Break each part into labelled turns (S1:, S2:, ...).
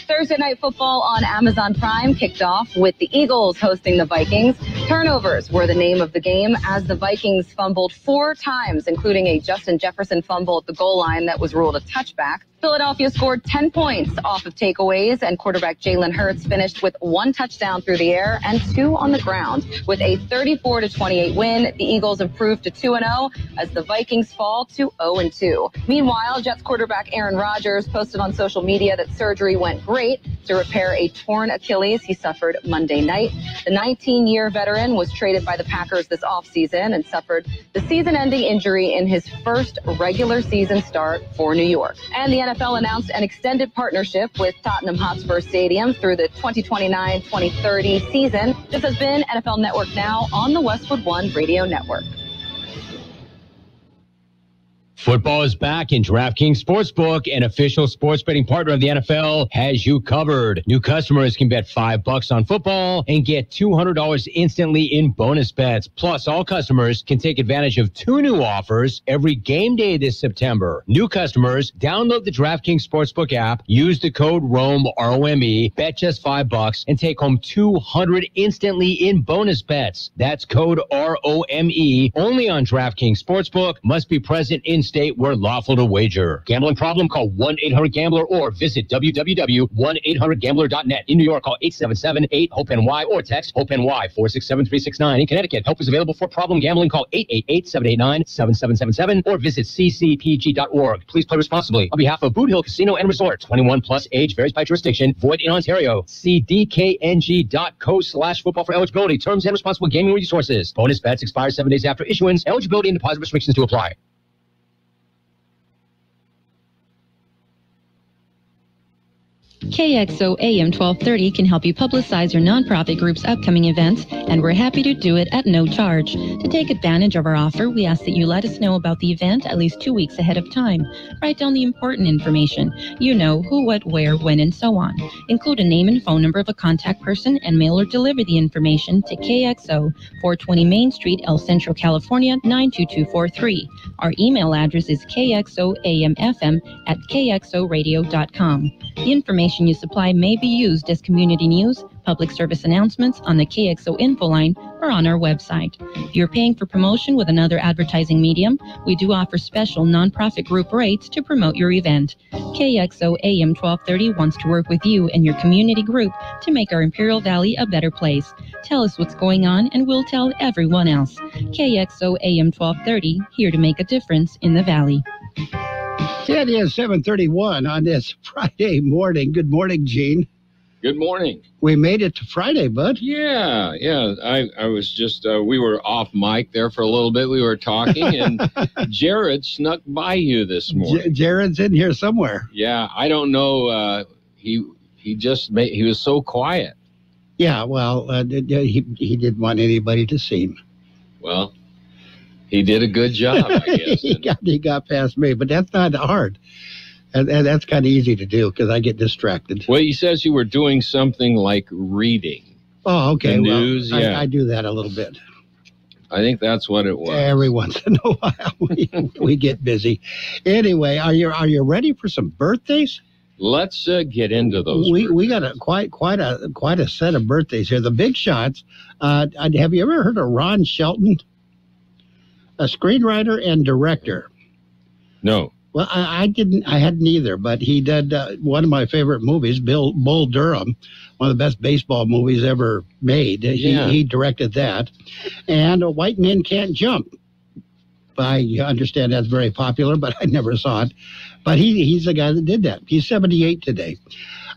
S1: Thursday Night Football on Amazon Prime kicked off with the Eagles hosting the Vikings. Turnovers were the name of the game as the Vikings fumbled 4 times, including a Justin Jefferson fumble at the goal line that was ruled a touchback. Philadelphia scored 10 points off of takeaways, and quarterback Jalen Hurts finished with 1 touchdown through the air and 2 on the ground. With a 34-28 win, the Eagles improved to 2-0 as the Vikings fall to 0-2. Meanwhile, Jets quarterback Aaron Rodgers posted on social media that surgery went great to repair a torn Achilles he suffered Monday night. The 19-year veteran was traded by the Packers this offseason and suffered the season-ending injury in his first regular season start for New York. And the NFL announced an extended partnership with Tottenham Hotspur Stadium through the 2029-2030 season. This has been NFL Network Now on the Westwood One Radio Network.
S2: Football is back, and DraftKings Sportsbook, an official sports betting partner of the NFL, has you covered. New customers can bet $5 on football and get $200 instantly in bonus bets. Plus, all customers can take advantage of 2 new offers every game day this September. New customers, download the DraftKings Sportsbook app, use the code ROME, R-O-M-E, bet just $5, and take home $200 instantly in bonus bets. That's code ROME, only on DraftKings Sportsbook. Must be present in state where lawful to wager. Gambling problem? Call 1-800-GAMBLER or visit www.1800gambler.net. In New York, call 877-8-HOPE-NY or text HOPE-NY 467-369. In Connecticut, HOPE is available for problem gambling. Call 888-789-7777 or visit ccpg.org. Please play responsibly. On behalf of Boot Hill Casino and Resort, 21 plus, age varies by jurisdiction, void in Ontario. See dkng.co/football for eligibility, terms and responsible gaming resources. Bonus bets expire 7 days after issuance. Eligibility and deposit restrictions to apply.
S3: KXO AM 1230 can help you publicize your nonprofit group's upcoming events, and we're happy to do it at no charge. To take advantage of our offer, we ask that you let us know about the event at least 2 weeks ahead of time. Write down the important information. You know, who, what, where, when, and so on. Include a name and phone number of a contact person and mail or deliver the information to KXO, 420 Main Street, El Centro, California, 92243. Our email address is kxoamfm@kxoradio.com. The information you supply may be used as community news, public service announcements on the KXO info line, or on our website. If you're paying for promotion with another advertising medium, we do offer special nonprofit group rates to promote your event. KXO AM 1230 wants to work with you and your community group to make our Imperial Valley a better place. Tell us what's going on and we'll tell everyone else. KXO AM 1230, here to make a difference in the Valley.
S4: It is 7:31 on this Friday morning. Good morning, Gene.
S5: Good morning.
S4: We made it to Friday, bud.
S5: Yeah. I was just, we were off mic there for a little bit. We were talking, and Jared snuck by you this morning.
S4: Jared's in here somewhere.
S5: Yeah, I don't know. He was so quiet.
S4: Yeah, well, he didn't want anybody to see him.
S5: Well, he did a good job, I guess.
S4: he got past me, but that's not hard. And that's kind of easy to do because I get distracted.
S5: Well, he says you were doing something like reading.
S4: Oh, okay.
S5: The news, yeah.
S4: I do that a little bit.
S5: I think that's what it was.
S4: Every once in a while, we get busy. Anyway, are you ready for some birthdays?
S5: Let's get into those.
S4: We got quite a set of birthdays here. The big shots. Have you ever heard of Ron Shelton? A screenwriter and director.
S5: No.
S4: Well, I hadn't either, but he did one of my favorite movies, Bull Durham, one of the best baseball movies ever made. He directed that. And White Men Can't Jump. I understand that's very popular, but I never saw it. But he's the guy that did that. He's 78 today.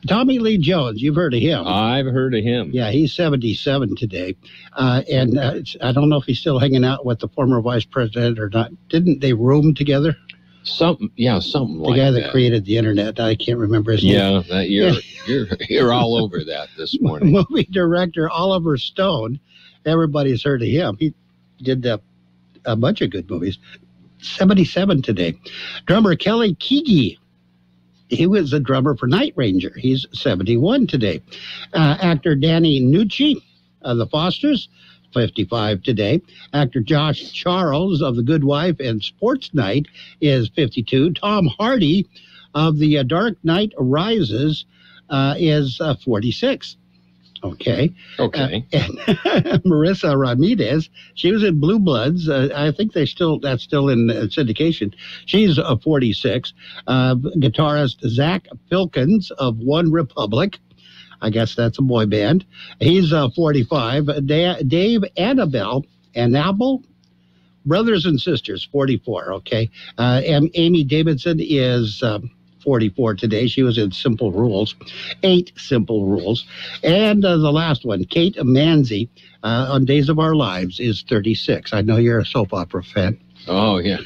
S4: Tommy Lee Jones, you've heard of him.
S5: I've heard of him.
S4: Yeah, he's 77 today. And I don't know if he's still hanging out with the former vice president or not. Didn't they room together?
S5: Something like that.
S4: The guy that created the internet. I can't remember his name.
S5: Yeah, you're all over that this morning.
S4: Movie director Oliver Stone. Everybody's heard of him. He did a bunch of good movies. 77 today. Drummer Kelly Keagy. He was the drummer for Night Ranger. He's 71 today. Actor Danny Nucci of The Fosters, 55 today. Actor Josh Charles of The Good Wife and Sports Night is 52. Tom Hardy of The Dark Knight Rises is 46. Okay.
S5: Okay.
S4: And Marissa Ramirez, she was in Blue Bloods. I think that's still in syndication. She's 46. Guitarist Zach Filkins of One Republic. I guess that's a boy band. He's 45. Dave Annabelle, brothers and sisters, 44. Okay. Amy Davidson is 44 today. She was in Simple Rules, 8 Simple Rules. And the last one, Kate Manzi, on Days of Our Lives, is 36. I know you're a soap opera fan.
S5: Oh, yeah.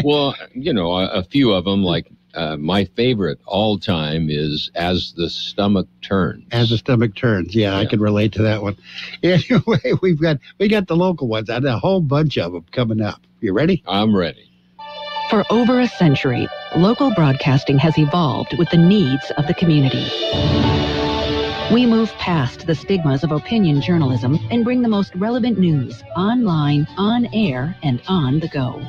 S5: Well, a few of them, like my favorite all time is As the Stomach Turns.
S4: As the Stomach Turns. Yeah, I can relate to that one. Anyway, we got the local ones and a whole bunch of them coming up. You ready?
S5: I'm ready.
S6: For over a century, local broadcasting has evolved with the needs of the community. We move past the stigmas of opinion journalism and bring the most relevant news online, on air, and on the go.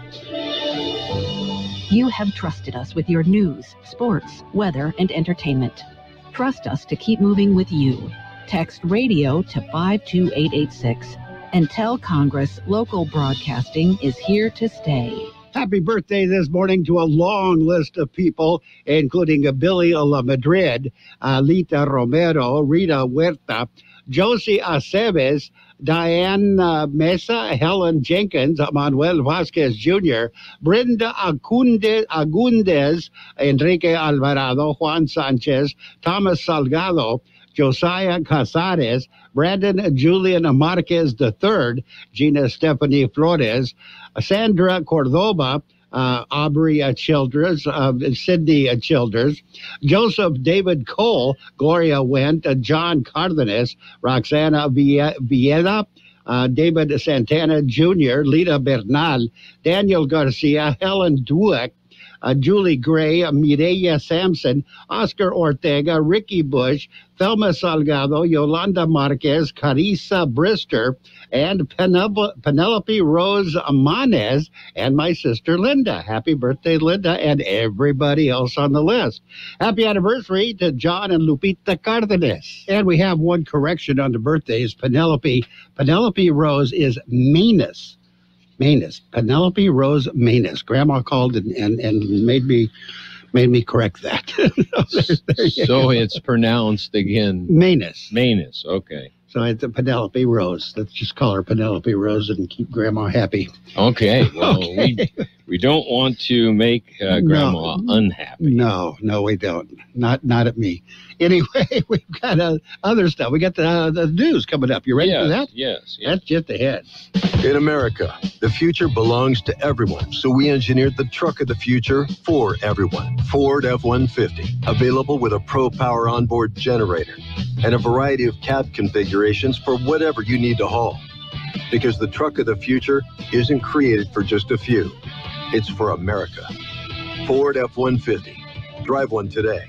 S6: You have trusted us with your news, sports, weather, and entertainment. Trust us to keep moving with you. Text radio to 52886 and tell Congress local broadcasting is here to stay.
S4: Happy birthday this morning to a long list of people, including Billy La Madrid, Lita Romero, Rita Huerta, Josie Aceves, Diane Mesa, Helen Jenkins, Manuel Vasquez Jr., Brenda Agundez, Enrique Alvarado, Juan Sanchez, Thomas Salgado, Josiah Casares, Brandon Julian Marquez III, Gina Stephanie Flores, Sandra Cordova, Aubrey Childers, Sydney Childers, Joseph David Cole, Gloria Wendt, John Cardenas, Roxana Vieda, David Santana Jr., Lita Bernal, Daniel Garcia, Helen Dweck, Julie Gray, Mireya Sampson, Oscar Ortega, Ricky Bush, Thelma Salgado, Yolanda Marquez, Carissa Brister, and Penelope Rose Amanez, and my sister Linda. Happy birthday, Linda, and everybody else on the list. Happy anniversary to John and Lupita Cardenas. And we have one correction on the birthdays. Penelope Rose is Manus. Penelope Rose Manus. Grandma called and made me correct that.
S5: So it's pronounced again.
S4: Manus.
S5: Okay.
S4: So it's a Penelope Rose. Let's just call her Penelope Rose and keep Grandma happy.
S5: Okay. Well, we don't want to make Grandma unhappy.
S4: No, we don't. Not at me. Anyway, we've got other stuff. We got the news coming up. You ready for that?
S5: Yes.
S4: That's just ahead.
S7: In America, the future belongs to everyone, so we engineered the truck of the future for everyone. Ford F-150, available with a Pro Power onboard generator and a variety of cab configurations for whatever you need to haul. Because the truck of the future isn't created for just a few. It's for America. Ford F-150. Drive one today.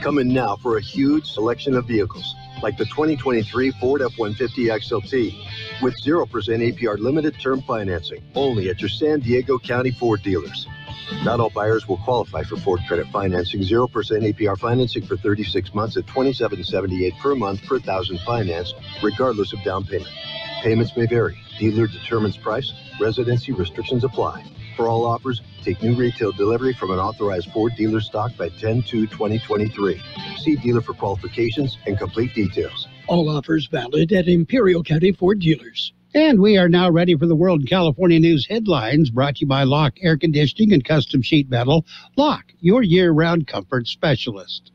S7: Come in now for a huge selection of vehicles, like the 2023 Ford F-150 XLT, with 0% APR limited term financing, only at your San Diego County Ford dealers. Not all buyers will qualify for Ford credit financing. 0% APR financing for 36 months at $27.78 per month per thousand financed, regardless of down payment. Payments may vary. Dealer determines price. Residency restrictions apply. For all offers, take new retail delivery from an authorized Ford dealer stock by 10/2/2023. See dealer for qualifications and complete details.
S8: All offers valid at Imperial County Ford dealers.
S4: And we are now ready for the World California News headlines, brought to you by Lock Air Conditioning and Custom Sheet Metal. Lock, your year-round comfort specialist.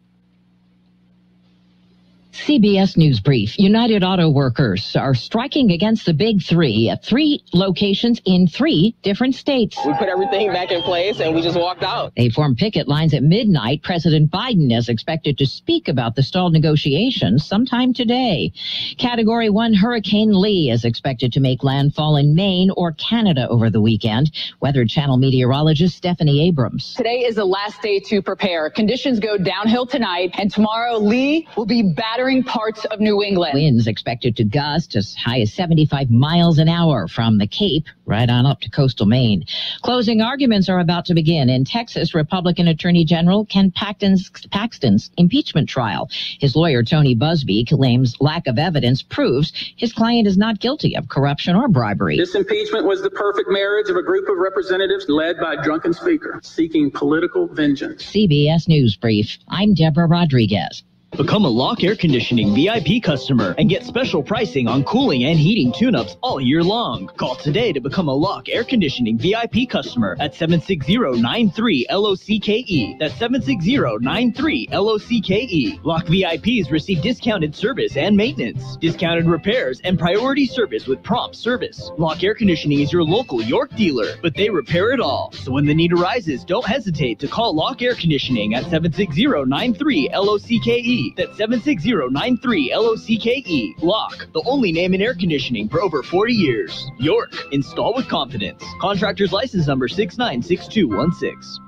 S9: CBS News Brief. United Auto Workers are striking against the Big Three at 3 locations in 3 different states.
S10: We put everything back in place and we just walked out.
S9: They formed picket lines at midnight. President Biden is expected to speak about the stalled negotiations sometime today. Category 1 Hurricane Lee is expected to make landfall in Maine or Canada over the weekend. Weather Channel meteorologist Stephanie Abrams.
S1: Today is the last day to prepare. Conditions go downhill tonight, and tomorrow Lee will be battering
S11: nearing parts of New England.
S9: Winds expected to gust as high as 75 miles an hour from the Cape right on up to coastal Maine. Closing arguments are about to begin in Texas. Republican Attorney General Ken Paxton's impeachment trial. His lawyer, Tony Busby, claims lack of evidence proves his client is not guilty of corruption or bribery.
S12: This impeachment was the perfect marriage of a group of representatives led by a drunken speaker seeking political vengeance.
S9: CBS News Brief. I'm Deborah Rodriguez.
S13: Become a Lock Air Conditioning VIP customer and get special pricing on cooling and heating tune-ups all year long. Call today to become a Lock Air Conditioning VIP customer at 760-93-LOCKE. That's 760-93-LOCKE. Lock VIPs receive discounted service and maintenance, discounted repairs, and priority service with prompt service. Lock Air Conditioning is your local York dealer, but they repair it all. So when the need arises, don't hesitate to call Lock Air Conditioning at 760-93-LOCKE. That's 760-93-LOCKE. Lock, the only name in air conditioning for over 40 years. York, install with confidence. Contractor's license number 696216.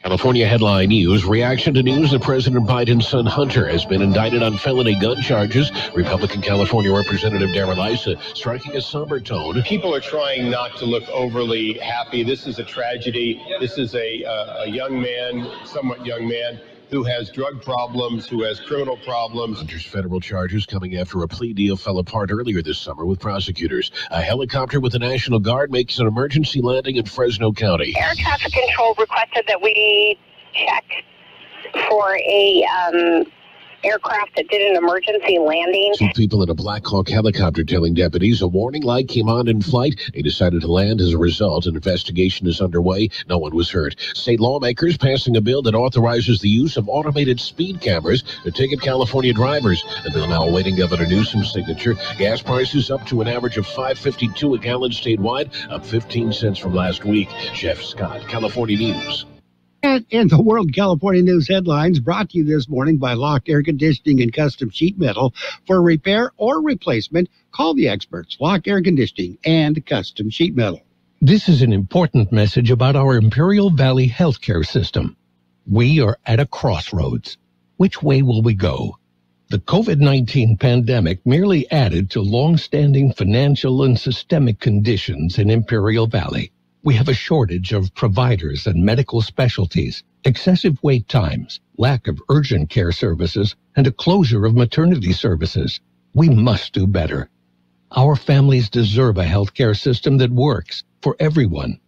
S14: California headline news. Reaction to news that President Biden's son Hunter has been indicted on felony gun charges. Republican California Representative Darren Issa striking a somber tone.
S15: People are trying not to look overly happy. This is a tragedy. This is a young man, somewhat young man, who has drug problems, who has criminal problems.
S14: Hunter's federal charges coming after a plea deal fell apart earlier this summer with prosecutors. A helicopter with the National Guard makes an emergency landing in Fresno County.
S16: Air traffic control requested that we check for a aircraft that did an emergency landing.
S14: 2 people in a Black Hawk helicopter telling deputies a warning light came on in flight. They decided to land as a result. An investigation is underway. No one was hurt. State lawmakers passing a bill that authorizes the use of automated speed cameras to ticket California drivers. The bill now awaiting Governor Newsom's signature. Gas prices up to an average of $5.52 a gallon statewide, up 15 cents from last week. Jeff Scott, California News.
S4: And in the World California News headlines, brought to you this morning by Lock Air Conditioning and Custom Sheet Metal. For repair or replacement, call the experts, Lock Air Conditioning and Custom Sheet Metal.
S17: This is an important message about our Imperial Valley healthcare system. We are at a crossroads. Which way will we go? The COVID-19 pandemic merely added to long-standing financial and systemic conditions in Imperial Valley. We have a shortage of providers and medical specialties, excessive wait times, lack of urgent care services, and a closure of maternity services. We must do better. Our families deserve a healthcare system that works for everyone.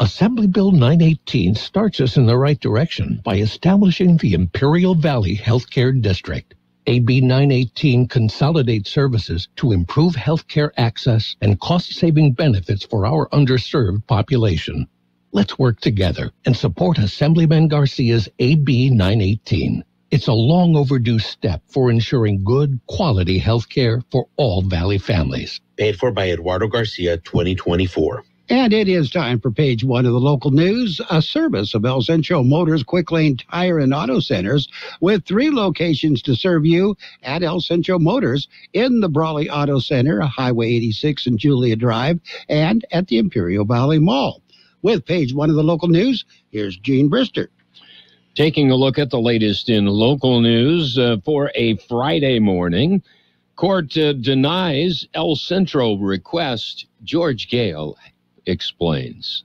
S17: Assembly Bill 918 starts us in the right direction by establishing the Imperial Valley Healthcare District. AB 918 consolidates services to improve healthcare access and cost-saving benefits for our underserved population. Let's work together and support Assemblyman Garcia's AB 918. It's a long overdue step for ensuring good, quality healthcare for all Valley families.
S18: Paid for by Eduardo Garcia, 2024.
S4: And it is time for page 1 of the local news, a service of El Centro Motors Quick Lane Tire and Auto Centers with 3 locations to serve you at El Centro Motors in the Brawley Auto Center, Highway 86 and Julia Drive, and at the Imperial Valley Mall. With page 1 of the local news, here's Gene Brister.
S5: Taking a look at the latest in local news for a Friday morning. Court denies El Centro request. George Gale explains.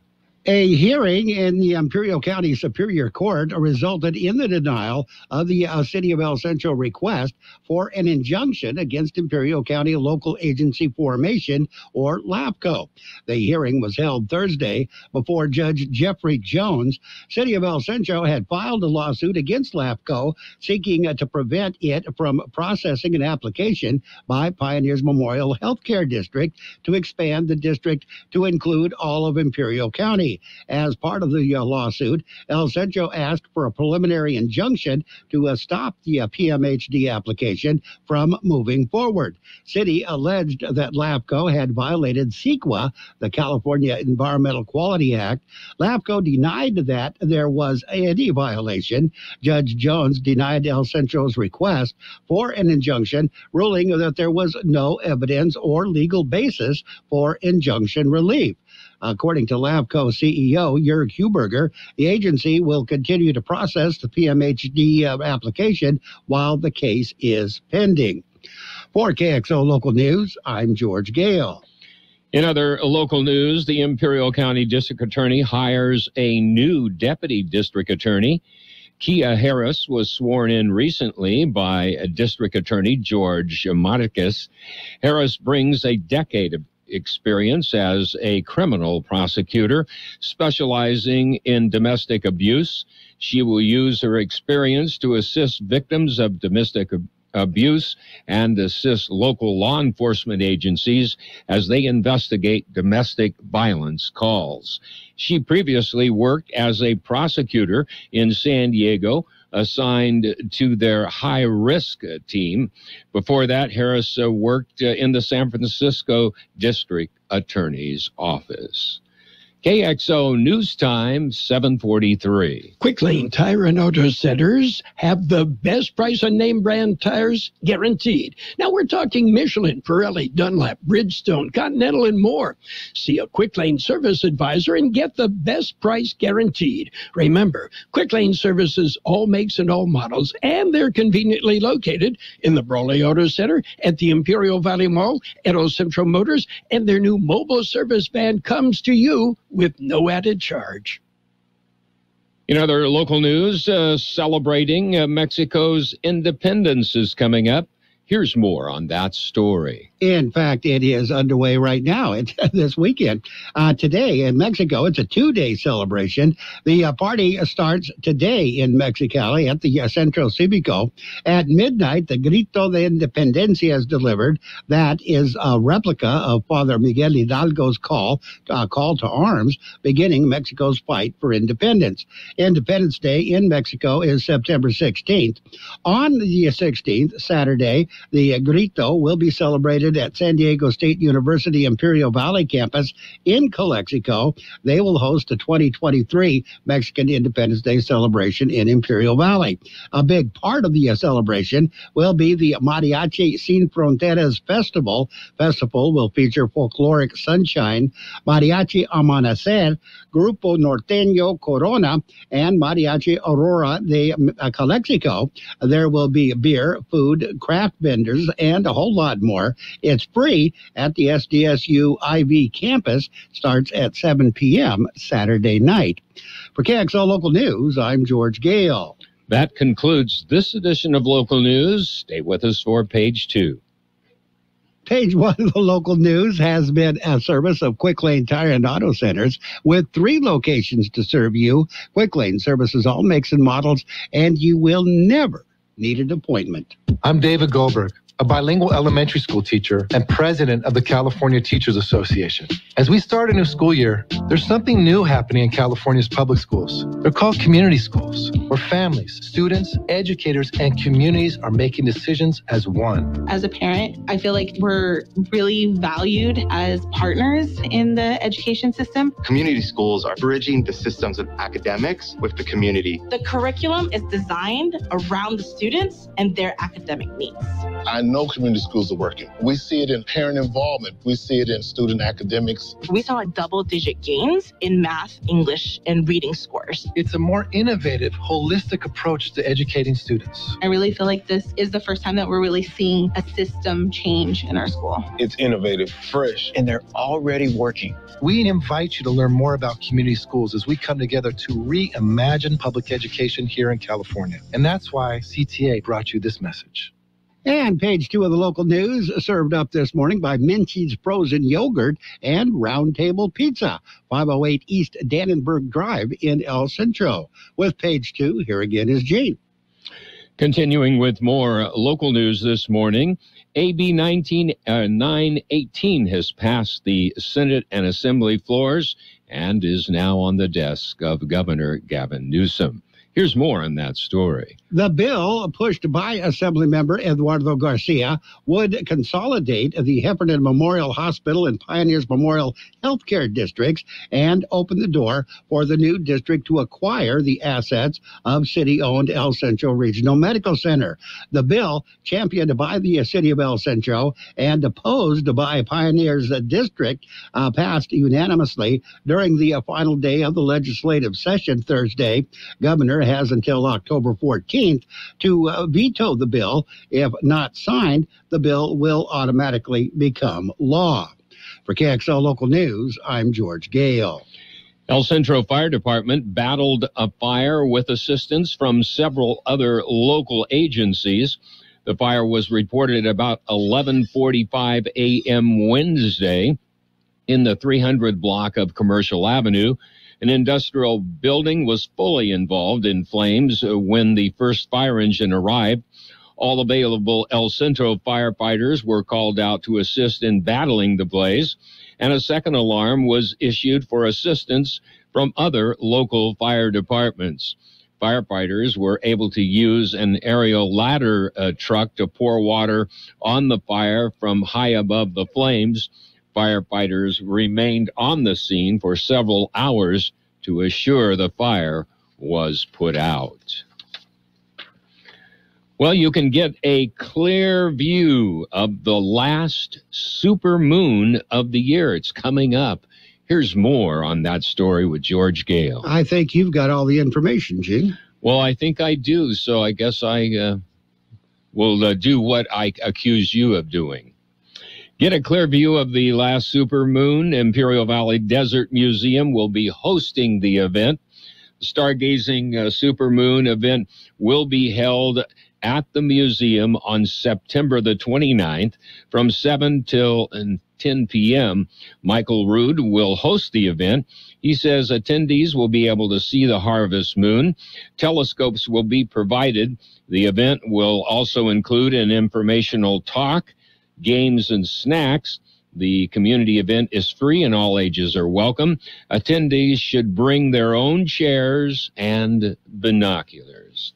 S4: A hearing in the Imperial County Superior Court resulted in the denial of the City of El Centro request for an injunction against Imperial County Local Agency Formation, or LAPCO. The hearing was held Thursday before Judge Jeffrey Jones. City of El Centro had filed a lawsuit against LAPCO seeking to prevent it from processing an application by Pioneers Memorial Healthcare District to expand the district to include all of Imperial County. As part of the lawsuit, El Centro asked for a preliminary injunction to stop the PMHD application from moving forward. City alleged that LAPCO had violated CEQA, the California Environmental Quality Act. LAPCO denied that there was any violation. Judge Jones denied El Centro's request for an injunction, ruling that there was no evidence or legal basis for injunction relief. According to LAVCO CEO Jörg Huberger, the agency will continue to process the PMHD application while the case is pending. For KXO Local News, I'm George Gale.
S5: In other local news, the Imperial County District Attorney hires a new deputy district attorney. Kia Harris was sworn in recently by District Attorney George Matakis. Harris brings a decade of experience as a criminal prosecutor, specializing in domestic abuse. She will use her experience to assist victims of domestic abuse and assist local law enforcement agencies as they investigate domestic violence calls. She previously worked as a prosecutor in San Diego, assigned to their high-risk team. Before that, Harris worked in the San Francisco District Attorney's Office. KXO News Time, 7:43.
S8: Quick Lane Tire and Auto Centers have the best price on name brand tires guaranteed. Now we're talking Michelin, Pirelli, Dunlop, Bridgestone, Continental, and more. See a Quick Lane service advisor and get the best price guaranteed. Remember, Quick Lane services all makes and all models, and they're conveniently located in the Brawley Auto Center, at the Imperial Valley Mall, at El Centro Motors, and their new mobile service van comes to you with no added charge.
S5: In other local news, celebrating Mexico's independence is coming up. Here's more on that story.
S4: In fact, it is underway right now. It's this weekend. Today in Mexico, it's a 2-day celebration. The party starts today in Mexicali at the Centro Cívico. At midnight, the Grito de Independencia is delivered. That is a replica of Father Miguel Hidalgo's call to arms, beginning Mexico's fight for independence. Independence Day in Mexico is September 16th. On the 16th, Saturday, the Grito will be celebrated at San Diego State University Imperial Valley campus in Calexico. They will host the 2023 Mexican Independence Day celebration in Imperial Valley. A big part of the celebration will be the Mariachi Sin Fronteras Festival. Festival will feature folkloric Sunshine, Mariachi Amanecer, Grupo Norteño Corona, and Mariachi Aurora de Calexico. There will be beer, food, craft vendors, and a whole lot more. It's free at the SDSU IV campus. Starts at 7 p.m. Saturday night. For KXO Local News, I'm George Gale.
S5: That concludes this edition of Local News. Stay with us for Page 2.
S4: Page 1 of the local news has been a service of Quick Lane Tire and Auto Centers with 3 locations to serve you. Quick Lane services all makes and models, and you will never need an appointment.
S11: I'm David Goldberg, a bilingual elementary school teacher and president of the California Teachers Association. As we start a new school year, there's something new happening in California's public schools. They're called community schools, where families, students, educators, and communities are making decisions as one.
S19: As a parent, I feel like we're really valued as partners in the education system.
S20: Community schools are bridging the systems of academics with the community.
S19: The curriculum is designed around the students and their academic needs.
S21: I know community schools are working. We see it in parent involvement. We see it in student academics.
S19: We saw double-digit gains in math, English, and reading scores.
S11: It's a more innovative, holistic approach to educating students.
S19: I really feel like this is the first time that we're really seeing a system change in our school.
S21: It's innovative, fresh, and they're already working.
S11: We invite you to learn more about community schools as we come together to reimagine public education here in California. And that's why CTA brought you this message.
S4: And Page 2 of the local news, served up this morning by Minchie's Frozen Yogurt and Round Table Pizza, 508 East Dannenberg Drive in El Centro. With Page 2, here again is Gene.
S5: Continuing with more local news this morning, AB 918 has passed the Senate and Assembly floors and is now on the desk of Governor Gavin Newsom. Here's more on that story.
S4: The bill pushed by Assemblymember Eduardo Garcia would consolidate the Heffernan Memorial Hospital and Pioneers Memorial Healthcare districts and open the door for the new district to acquire the assets of city-owned El Centro Regional Medical Center. The bill, championed by the city of El Centro and opposed by Pioneers District, passed unanimously during the final day of the legislative session Thursday. Governor has until October 14th to veto the bill. If not signed, the bill will automatically become law. For KXO Local News, I'm George Gale.
S5: El Centro Fire Department battled a fire with assistance from several other local agencies. The fire was reported about 11:45 a.m. Wednesday in the 300 block of Commercial Avenue. An industrial building was fully involved in flames when the first fire engine arrived. All available El Centro firefighters were called out to assist in battling the blaze, and a second alarm was issued for assistance from other local fire departments. Firefighters were able to use an aerial ladder truck to pour water on the fire from high above the flames. Firefighters remained on the scene for several hours to assure the fire was put out. Well, you can get a clear view of the last supermoon of the year. It's coming up. Here's more on that story with George Gale.
S4: I think you've got all the information, Gene.
S5: Well, I think I do, so I guess I will do what I accuse you of doing. Get a clear view of the last supermoon. Imperial Valley Desert Museum will be hosting the event. The Stargazing Supermoon event will be held at the museum on September the 29th from 7 till 10 p.m. Michael Rood will host the event. He says attendees will be able to see the harvest moon. Telescopes will be provided. The event will also include an informational talk, games, and snacks. The community event is free and all ages are welcome. Attendees should bring their own chairs and binoculars.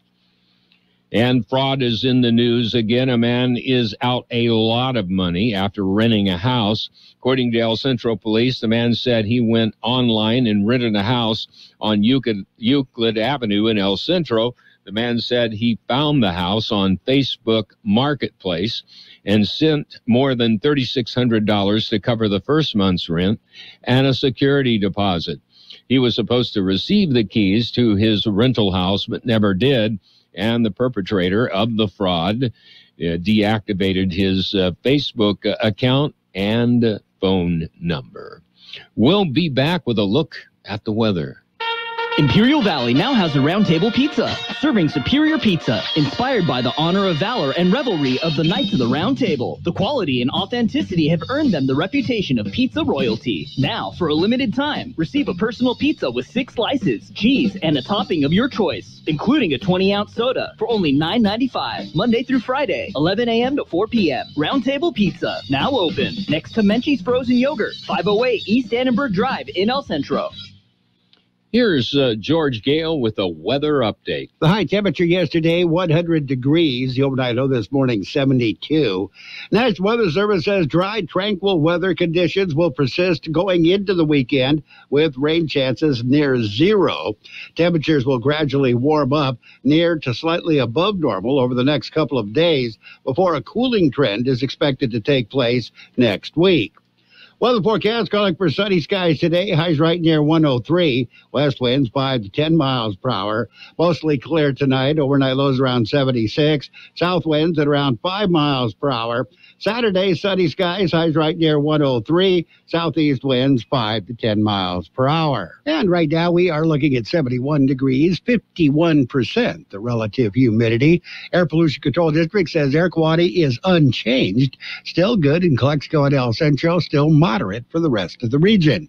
S5: And fraud is in the news again. A man is out a lot of money after renting a house. According to El Centro Police, the man said he went online and rented a house on Euclid Avenue in El Centro. The man said he found the house on Facebook Marketplace and sent more than $3,600 to cover the first month's rent and a security deposit. He was supposed to receive the keys to his rental house, but never did, and the perpetrator of the fraud deactivated his Facebook account and phone number. We'll be back with a look at the weather.
S13: Imperial Valley now has a Round Table Pizza, serving superior pizza, inspired by the honor of valor and revelry of the Knights of the Round Table. The quality and authenticity have earned them the reputation of pizza royalty. Now, for a limited time, receive a personal pizza with 6 slices, cheese, and a topping of your choice, including a 20-ounce soda for only $9.95, Monday through Friday, 11 a.m. to 4 p.m. Round Table Pizza, now open, next to Menchie's Frozen Yogurt, 508 East Annenberg Drive in El Centro.
S5: Here's George Gale with a weather update.
S4: The high temperature yesterday, 100 degrees. The overnight low this morning, 72. National Weather Service says dry, tranquil weather conditions will persist going into the weekend with rain chances near 0. Temperatures will gradually warm up near to slightly above normal over the next couple of days before a cooling trend is expected to take place next week. Weather forecast calling for sunny skies today. Highs right near 103. West winds 5 to 10 miles per hour. Mostly clear tonight. Overnight lows around 76. South winds at around 5 miles per hour. Saturday, sunny skies. Highs right near 103. Southeast winds 5 to 10 miles per hour. And right now we are looking at 71 degrees, 51% the relative humidity. Air Pollution Control District says air quality is unchanged. Still good in Calexico and El Centro. Still moderate for the rest of the region.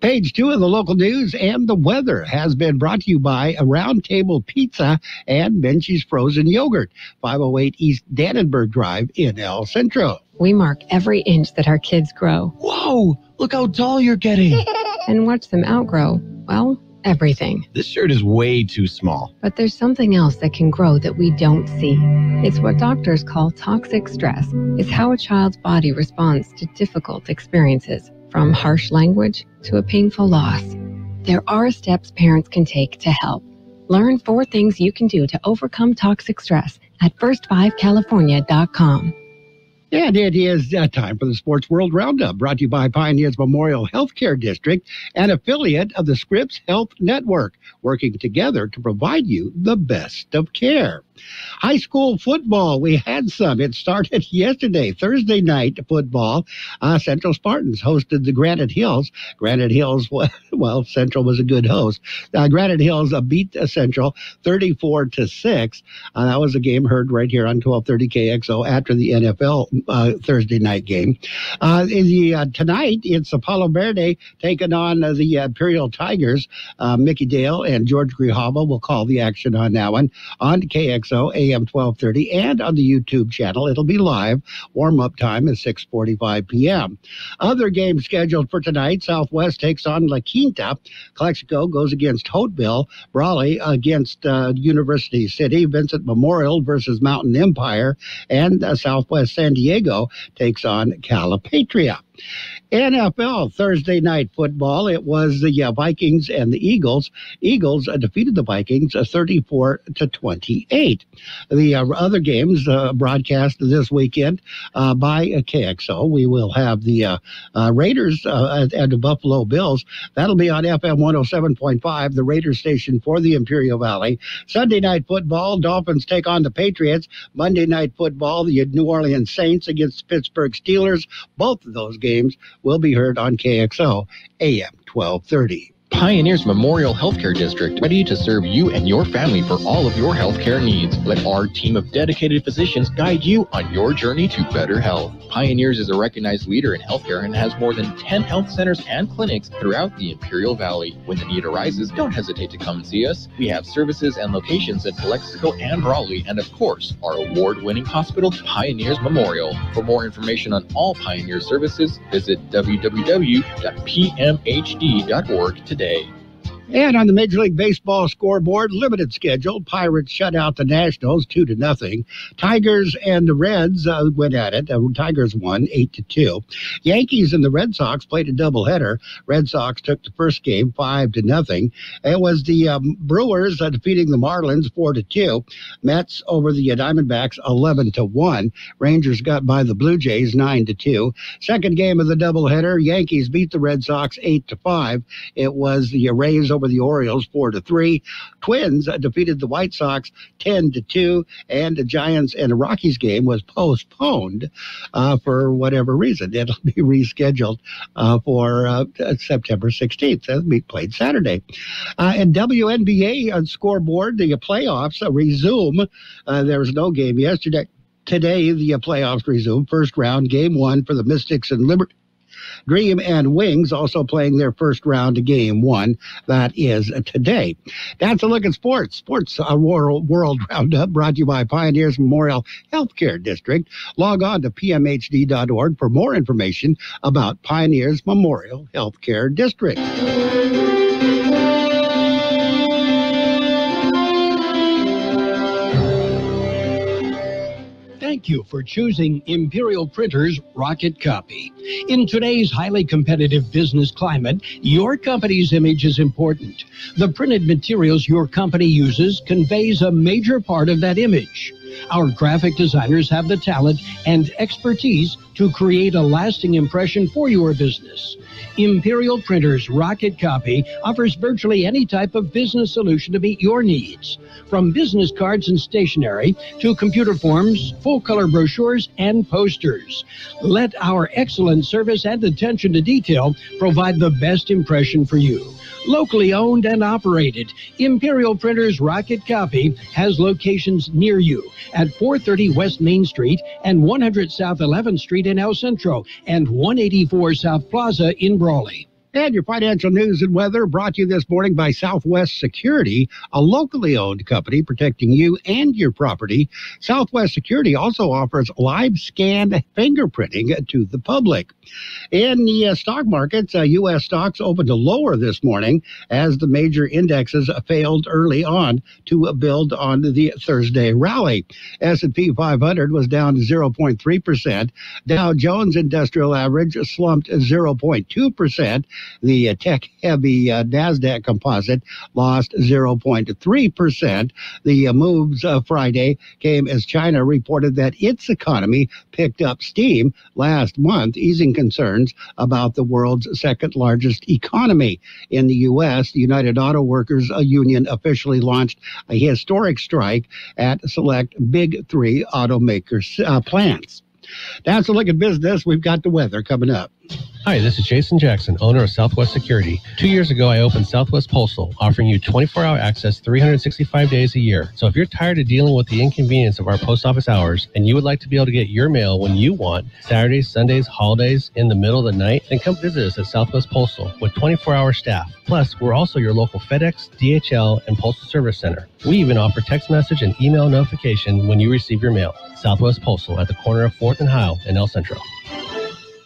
S4: Page 2 of the local news and the weather has been brought to you by a Round Table Pizza and Menchie's Frozen Yogurt, 508 East Dannenberg Drive in El Centro.
S2: We mark every inch that our kids grow.
S8: Whoa, look how tall you're getting.
S2: And watch them outgrow. Well, Everything.
S3: This shirt is way too small.
S2: But there's something else that can grow that we don't see. It's what doctors call toxic stress. It's how a child's body responds to difficult experiences, from harsh language to a painful loss. There are steps parents can take to help. Learn 4 things you can do to overcome toxic stress at first5california.com.
S4: And it is time for the Sports World Roundup, brought to you by Pioneers Memorial Healthcare District, an affiliate of the Scripps Health Network, working together to provide you the best of care. High school football, we had some. It started yesterday, Thursday night football. Central Spartans hosted the Granite Hills. Granite Hills, well, Central was a good host. Granite Hills beat Central 34-6. That was a game heard right here on 1230 KXO after the NFL Thursday night game. Tonight, it's Apollo Verde taking on the Imperial Tigers. Mickey Dale and George Grijalva will call the action on that one on KXO AM 1230 and on the YouTube channel. It'll be live. Warm-up time is 6:45 p.m. Other games scheduled for tonight. Southwest takes on La Quinta. Calexico goes against Hopeville. Brawley against University City. Vincent Memorial versus Mountain Empire. And Southwest San Diego takes on Calipatria. NFL Thursday night football. It was the Vikings and the Eagles. Eagles defeated the Vikings 34-28. The other games broadcast this weekend by KXO. We will have the Raiders and the Buffalo Bills. That'll be on FM 107.5, the Raiders station for the Imperial Valley. Sunday night football, Dolphins take on the Patriots. Monday night football, the New Orleans Saints against the Pittsburgh Steelers. Both of those games will be heard on KXO AM 1230.
S22: Pioneers Memorial Healthcare District, ready to serve you and your family for all of your healthcare needs. Let our team of dedicated physicians guide you on your journey to better health. Pioneers is a recognized leader in healthcare and has more than 10 health centers and clinics throughout the Imperial Valley. When the need arises, don't hesitate to come and see us. We have services and locations at Calexico and Raleigh, and of course, our award-winning hospital, Pioneers Memorial. For more information on all Pioneer services, visit www.pmhd.org today.
S4: And on the Major League Baseball scoreboard, limited schedule. Pirates shut out the Nationals 2-0. Tigers and the Reds went at it. Tigers won 8-2. Yankees and the Red Sox played a doubleheader. Red Sox took the first game 5-0. It was the Brewers defeating the Marlins 4-2. Mets over the Diamondbacks 11-1. Rangers got by the Blue Jays 9-2. Second game of the doubleheader, Yankees beat the Red Sox 8-5. It was the Rays over the Orioles 4-3. Twins defeated the White Sox 10-2, and the Giants and the Rockies game was postponed for whatever reason. It'll be rescheduled for September 16th. That'll be played Saturday. And WNBA on scoreboard, the playoffs resume. There was no game yesterday. Today, the playoffs resume. First round, game 1 for the Mystics and Liberty. Dream and Wings also playing their first round of game 1. That is today. That's a look at sports. Sports World Roundup brought to you by Pioneers Memorial Healthcare District. Log on to pmhd.org for more information about Pioneers Memorial Healthcare District.
S8: Thank you for choosing Imperial Printers Rocket Copy. In today's highly competitive business climate, your company's image is important. The printed materials your company uses conveys a major part of that image. Our graphic designers have the talent and expertise to create a lasting impression for your business. Imperial Printers Rocket Copy offers virtually any type of business solution to meet your needs, from business cards and stationery to computer forms, full-color brochures, and posters. Let our excellent service and attention to detail provide the best impression for you. Locally owned and operated, Imperial Printers Rocket Copy has locations near you at 430 West Main Street and 100 South 11th Street in El Centro and 184 South Plaza in Brawley.
S4: And your financial news and weather brought to you this morning by Southwest Security, a locally owned company protecting you and your property. Southwest Security also offers live scan fingerprinting to the public. In the stock markets, U.S. stocks opened to lower this morning as the major indexes failed early on to build on the Thursday rally. S&P 500 was down 0.3%. Dow Jones Industrial Average slumped 0.2%. The tech-heavy NASDAQ composite lost 0.3%. The moves Friday came as China reported that its economy picked up steam last month, easing concerns about the world's second-largest economy. In the U.S., the United Auto Workers Union officially launched a historic strike at select Big Three automakers plants. That's a look at business. We've got the weather coming up.
S6: Hi, this is Jason Jackson, owner of Southwest Security. 2 years ago, I opened Southwest Postal, offering you 24-hour access 365 days a year. So if you're tired of dealing with the inconvenience of our post office hours and you would like to be able to get your mail when you want, Saturdays, Sundays, holidays, in the middle of the night, then come visit us at Southwest Postal with 24-hour staff. Plus, we're also your local FedEx, DHL, and Postal Service Center. We even offer text message and email notification when you receive your mail. Southwest Postal at the corner of 4th and Heil in El Centro.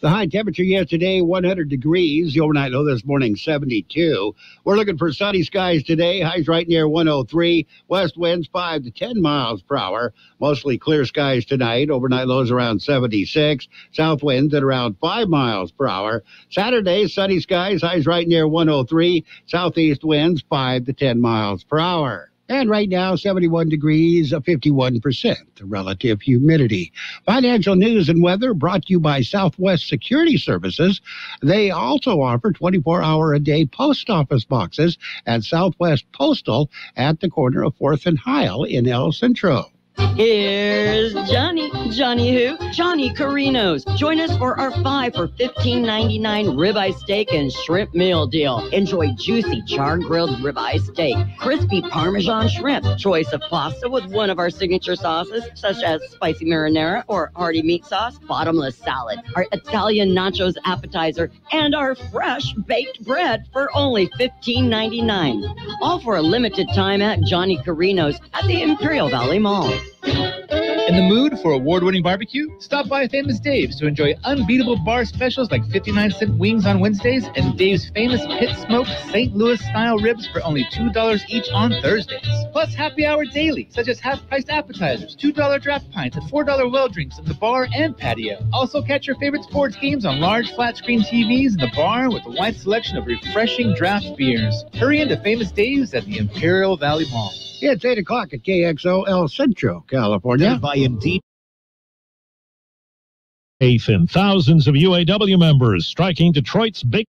S4: The high temperature yesterday, 100 degrees. The overnight low this morning, 72. We're looking for sunny skies today. Highs right near 103. West winds 5 to 10 miles per hour. Mostly clear skies tonight. Overnight lows around 76. South winds at around 5 miles per hour. Saturday, sunny skies. Highs right near 103. Southeast winds 5 to 10 miles per hour. And right now, 71 degrees, 51% relative humidity. Financial news and weather brought to you by Southwest Security Services. They also offer 24-hour-a-day post office boxes at Southwest Postal at the corner of 4th and Heil in El Centro.
S7: Here's Johnny. Johnny who? Johnny Carino's. Join us for our 5 for $15.99 ribeye steak and shrimp meal deal. Enjoy juicy char-grilled ribeye steak, crispy Parmesan shrimp, choice of pasta with one of our signature sauces, such as spicy marinara or hearty meat sauce, bottomless salad, our Italian nachos appetizer, and our fresh baked bread for only $15.99. All for a limited time at Johnny Carino's at the Imperial Valley Mall.
S23: In the mood for award-winning barbecue? Stop by Famous Dave's to enjoy unbeatable bar specials like 59-cent wings on Wednesdays and Dave's famous pit-smoked St. Louis-style ribs for only $2 each on Thursdays. Plus happy hour daily, such as half-priced appetizers, $2 draft pints, and $4 well drinks in the bar and patio. Also catch your favorite sports games on large flat-screen TVs in the bar with a wide selection of refreshing draft beers. Hurry into Famous Dave's at the Imperial Valley Mall.
S4: It's 8 o'clock at KXO El Centro, California.
S24: Eighth and thousands of UAW members striking Detroit's big.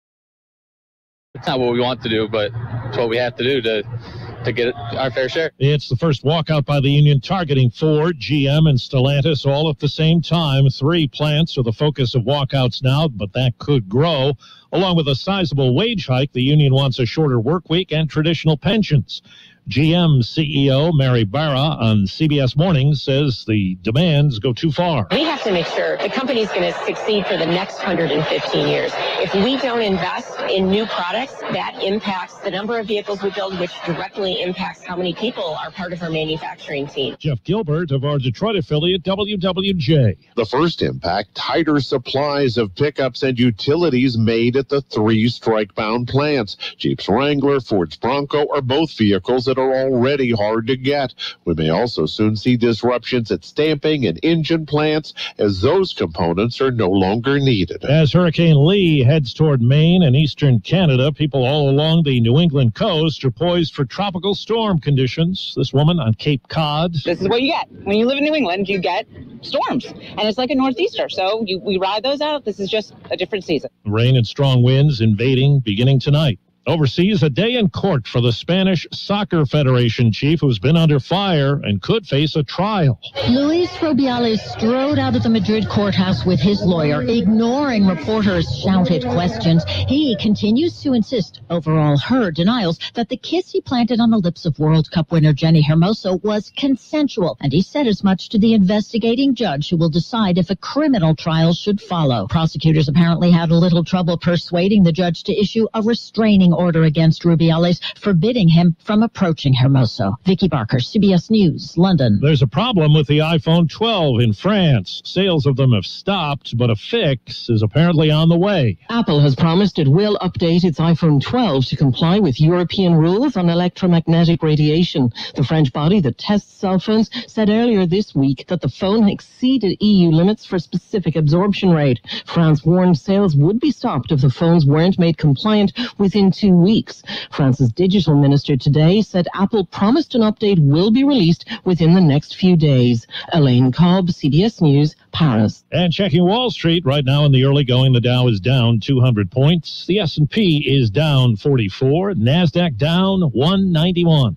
S25: It's not what we want to do, but it's what we have to do to get our fair share.
S24: It's the first walkout by the union targeting Ford, GM, and Stellantis all at the same time. 3 plants are the focus of walkouts now, but that could grow. Along with a sizable wage hike, the union wants a shorter work week and traditional pensions. GM CEO Mary Barra on CBS Mornings says the demands go too far.
S26: We have to make sure the company's going to succeed for the next 115 years. If we don't invest in new products, that impacts the number of vehicles we build, which directly impacts how many people are part of our manufacturing team.
S24: Jeff Gilbert of our Detroit affiliate WWJ.
S27: The first impact, tighter supplies of pickups and utilities made at the 3 strike-bound plants. Jeep's Wrangler, Ford's Bronco are both vehicles that are already hard to get. We may also soon see disruptions at stamping and engine plants as those components are no longer needed.
S24: As Hurricane Lee heads toward Maine and eastern Canada, people all along the New England coast are poised for tropical storm conditions. This woman on Cape Cod.
S28: This is what you get. When you live in New England, you get storms. And it's like a northeaster. So we ride those out. This is just a different season.
S24: Rain and strong winds invading beginning tonight. Overseas, a day in court for the Spanish Soccer Federation chief who's been under fire and could face a trial.
S1: Luis Rubiales strode out of the Madrid courthouse with his lawyer, ignoring reporters' shouted questions. He continues to insist, over all her denials, that the kiss he planted on the lips of World Cup winner Jenny Hermoso was consensual. And he said as much to the investigating judge who will decide if a criminal trial should follow. Prosecutors apparently had a little trouble persuading the judge to issue a restraining order against Rubiales, forbidding him from approaching Hermoso. Vicky Barker, CBS News, London.
S24: There's a problem with the iPhone 12 in France. Sales of them have stopped, but a fix is apparently on the way.
S9: Apple has promised it will update its iPhone 12 to comply with European rules on electromagnetic radiation. The French body that tests cell phones said earlier this week that the phone exceeded EU limits for specific absorption rate. France warned sales would be stopped if the phones weren't made compliant within 2 weeks. France's digital minister today said Apple promised an update will be released within the next few days. Elaine Cobb, CBS News, Paris.
S24: And checking Wall Street right now in the early going, the Dow is down 200 points. The S&P is down 44. NASDAQ down 191.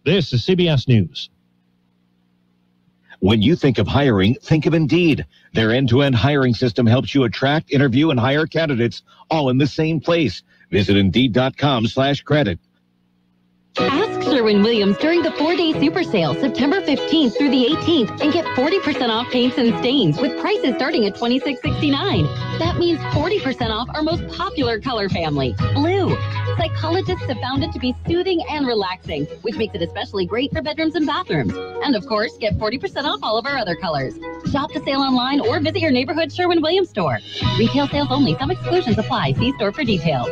S24: This is CBS News.
S10: When you think of hiring, think of Indeed. Their end-to-end hiring system helps you attract, interview, and hire candidates all in the same place. Visit Indeed.com/credit.
S12: Ask Sherwin-Williams during the 4-day super sale, September 15th through the 18th, and get 40% off paints and stains with prices starting at $26.69. That means 40% off our most popular color family, blue. Psychologists have found it to be soothing and relaxing, which makes it especially great for bedrooms and bathrooms. And of course, get 40% off all of our other colors. Shop the sale online or visit your neighborhood Sherwin-Williams store. Retail sales only. Some exclusions apply. See store for details.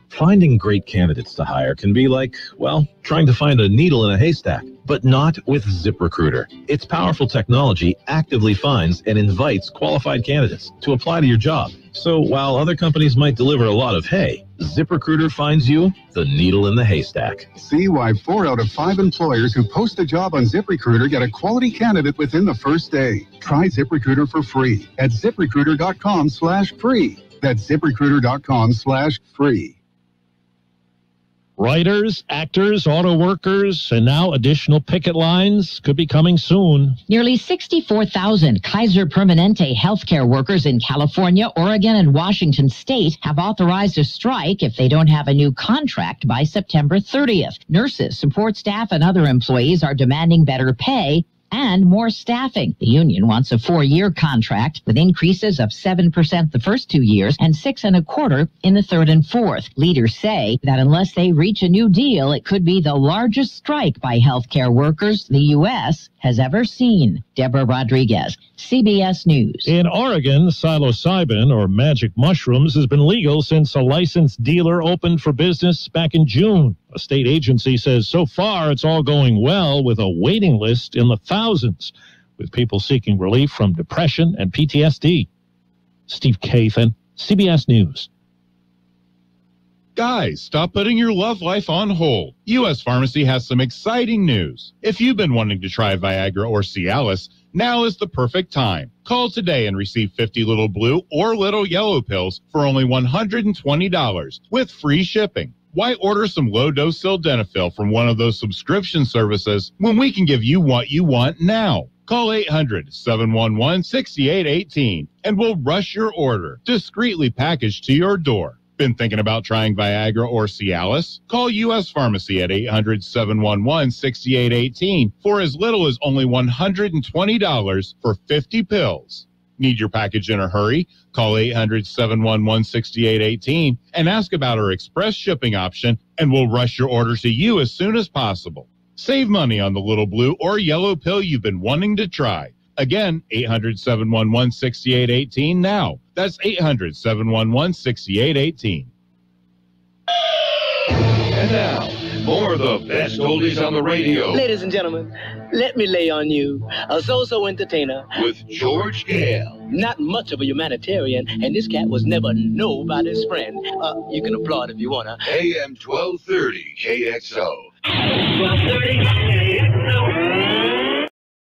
S14: Finding great candidates to hire can be like, well, trying to find a needle in a haystack, but not with ZipRecruiter. Its powerful technology actively finds and invites qualified candidates to apply to your job. So while other companies might deliver a lot of hay, ZipRecruiter finds you the needle in the haystack.
S15: See why 4 out of 5 employers who post a job on ZipRecruiter get a quality candidate within the first day. Try ZipRecruiter for free at ZipRecruiter.com/free. That's ZipRecruiter.com/free.
S24: Writers, actors, auto workers, and now additional picket lines could be coming soon.
S1: Nearly 64,000 Kaiser Permanente healthcare workers in California, Oregon, and Washington state have authorized a strike if they don't have a new contract by September 30th. Nurses, support staff, and other employees are demanding better pay and more staffing. The union wants a 4-year contract with increases of 7% the first 2 years and 6.25% in the third and fourth. Leaders say that unless they reach a new deal, it could be the largest strike by healthcare workers the U.S. has ever seen. Deborah Rodriguez, CBS News.
S24: In Oregon, psilocybin, or magic mushrooms, has been legal since a licensed dealer opened for business back in June. A state agency says so far it's all going well, with a waiting list in the thousands, with people seeking relief from depression and PTSD. Steve Kathan, CBS News.
S16: Guys, stop putting your love life on hold. U.S. Pharmacy has some exciting news. If you've been wanting to try Viagra or Cialis, now is the perfect time. Call today and receive 50 little blue or little yellow pills for only $120 with free shipping. Why order some low-dose sildenafil from one of those subscription services when we can give you what you want now? Call 800-711-6818 and we'll rush your order, discreetly packaged to your door. Been thinking about trying Viagra or Cialis? Call U.S. Pharmacy at 800-711-6818 for as little as only $120 for 50 pills. Need your package in a hurry? Call 800-711-6818 and ask about our express shipping option, and we'll rush your order to you as soon as possible. Save money on the little blue or yellow pill you've been wanting to try. Again, 800-711-6818 now. That's 800-711-6818.
S17: And now, more of the best oldies on the radio.
S29: Ladies and gentlemen, let me lay on you a so-so entertainer
S17: with George Gale.
S29: Not much of a humanitarian, and this cat was never nobody's friend. You can applaud if you want to.
S17: AM 1230 KXO.
S29: 1230 KXO.